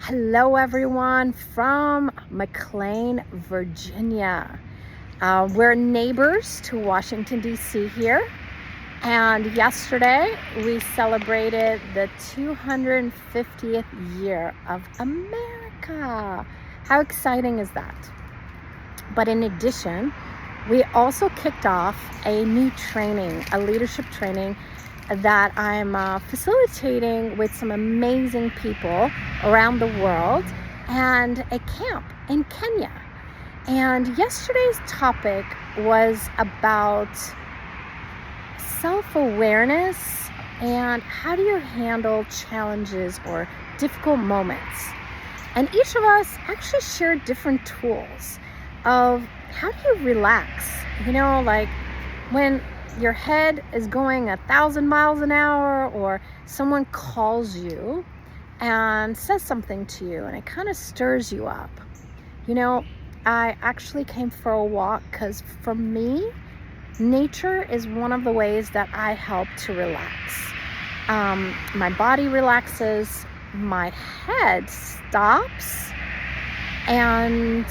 Hello, everyone from McLean, Virginia. We're neighbors to Washington, D.C. here. And yesterday we celebrated the 250th year of America. How exciting is that? But in addition, we also kicked off a new training, a leadership training that I'm facilitating with some amazing people around the world and a camp in Kenya. And yesterday's topic was about self-awareness and how do you handle challenges or difficult moments. And each of us actually shared different tools of how do you relax, like when your head is going 1,000 miles an hour, or someone calls you and says something to you and it kind of stirs you up. I actually came for a walk because for me, nature is one of the ways that I help to relax. My body relaxes, my head stops, and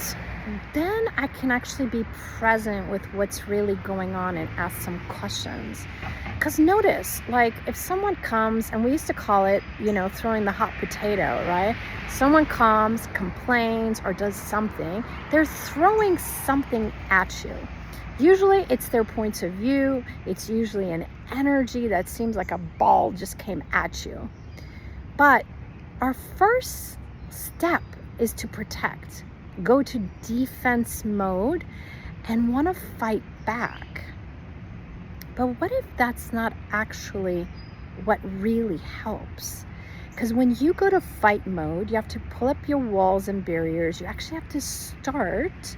then I can actually be present with what's really going on and ask some questions. Because notice, like if someone comes, and we used to call it, throwing the hot potato, right? Someone comes, complains, or does something, they're throwing something at you. Usually it's their points of view. It's usually an energy that seems like a ball just came at you. But our first step is to protect. Go to defense mode and want to fight back. But what if that's not actually what really helps? Because when you go to fight mode, you have to pull up your walls and barriers. You actually have to start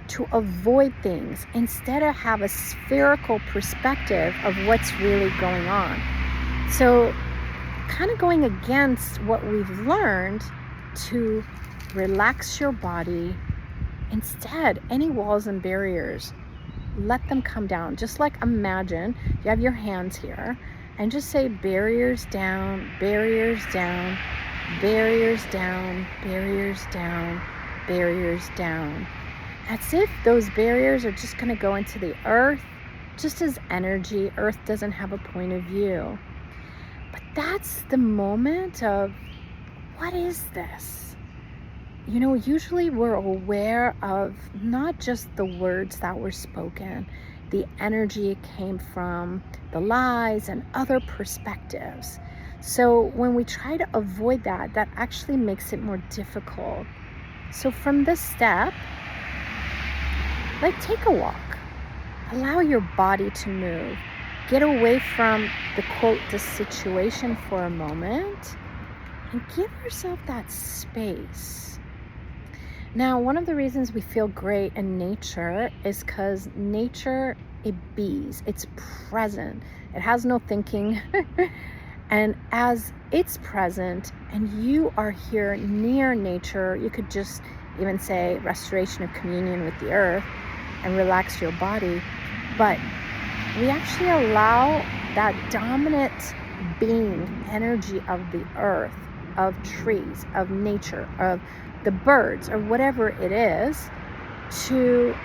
to avoid things instead of have a spherical perspective of what's really going on. So kind of going against what we've learned to relax your body. Instead, any walls and barriers, let them come down. Just like imagine you have your hands here and just say barriers down, barriers down, barriers down, barriers down, barriers down. As if those barriers are just going to go into the earth, just as energy. Earth doesn't have a point of view. But that's the moment of, what is this? Usually we're aware of not just the words that were spoken, the energy it came from, the lies and other perspectives. So when we try to avoid that, that actually makes it more difficult. So from this step, take a walk. Allow your body to move. Get away from the quote, the situation for a moment, and give yourself that space. Now, one of the reasons we feel great in nature is because nature, it bees, it's present. It has no thinking. And as it's present and you are here near nature, you could just even say restoration of communion with the earth and relax your body. But we actually allow that dominant being energy of the earth, of trees, of nature, of the birds, or whatever it is, to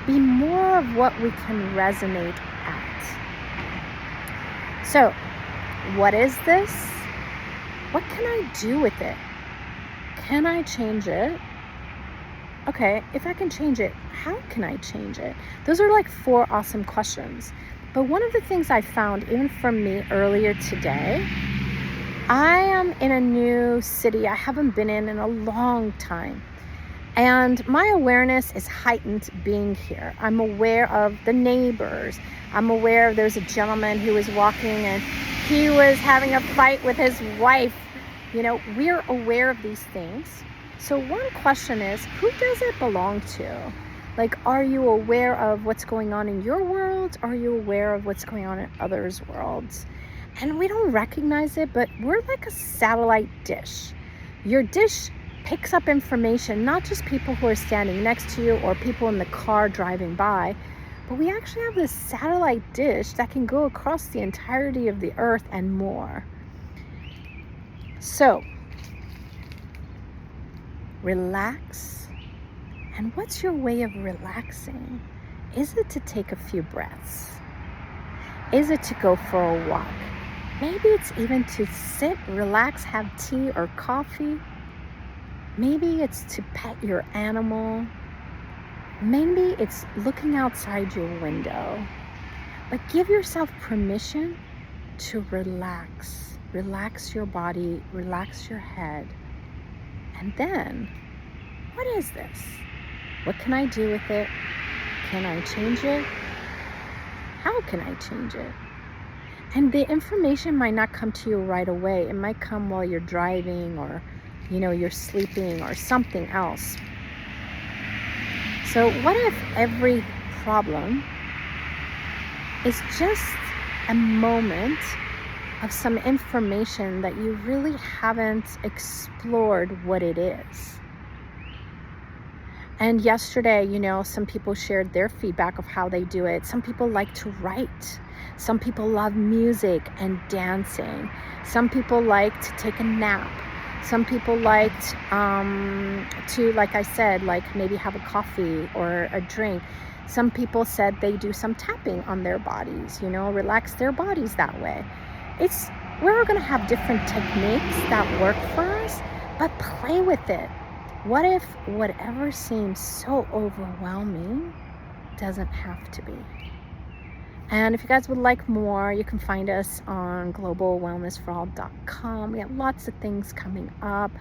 be more of what we can resonate at. So, what is this? What can I do with it? Can I change it? Okay, if I can change it, how can I change it? Those are like 4 awesome questions. But one of the things I found, even for me earlier today, I am in a new city I haven't been in a long time. And my awareness is heightened being here. I'm aware of the neighbors. I'm aware there's a gentleman who was walking and he was having a fight with his wife. We're aware of these things. So one question is, who does it belong to? Are you aware of what's going on in your world? Are you aware of what's going on in others' worlds? And we don't recognize it, but we're like a satellite dish. Your dish picks up information, not just people who are standing next to you or people in the car driving by, but we actually have this satellite dish that can go across the entirety of the earth and more. So Relax. And what's your way of relaxing? Is it to take a few breaths? Is it to go for a walk? Maybe it's even to sit, relax, have tea or coffee. Maybe it's to pet your animal. Maybe it's looking outside your window. But give yourself permission to relax. Relax your body, relax your head. And then, what is this? What can I do with it? Can I change it? How can I change it? And the information might not come to you right away. It might come while you're driving or, you're sleeping or something else. So what if every problem is just a moment of some information that you really haven't explored what it is? And yesterday, some people shared their feedback of how they do it. Some people like to write. Some people love music and dancing. Some people like to take a nap. Some people liked to, like I said, maybe have a coffee or a drink. Some people said they do some tapping on their bodies, relax their bodies that way. We're going to have different techniques that work for us, but play with it. What if whatever seems so overwhelming doesn't have to be? And if you guys would like more, you can find us on globalwellnessforall.com. We have lots of things coming up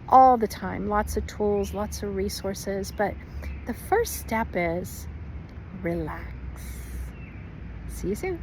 all the time, lots of tools, lots of resources. But the first step is relax. See you soon.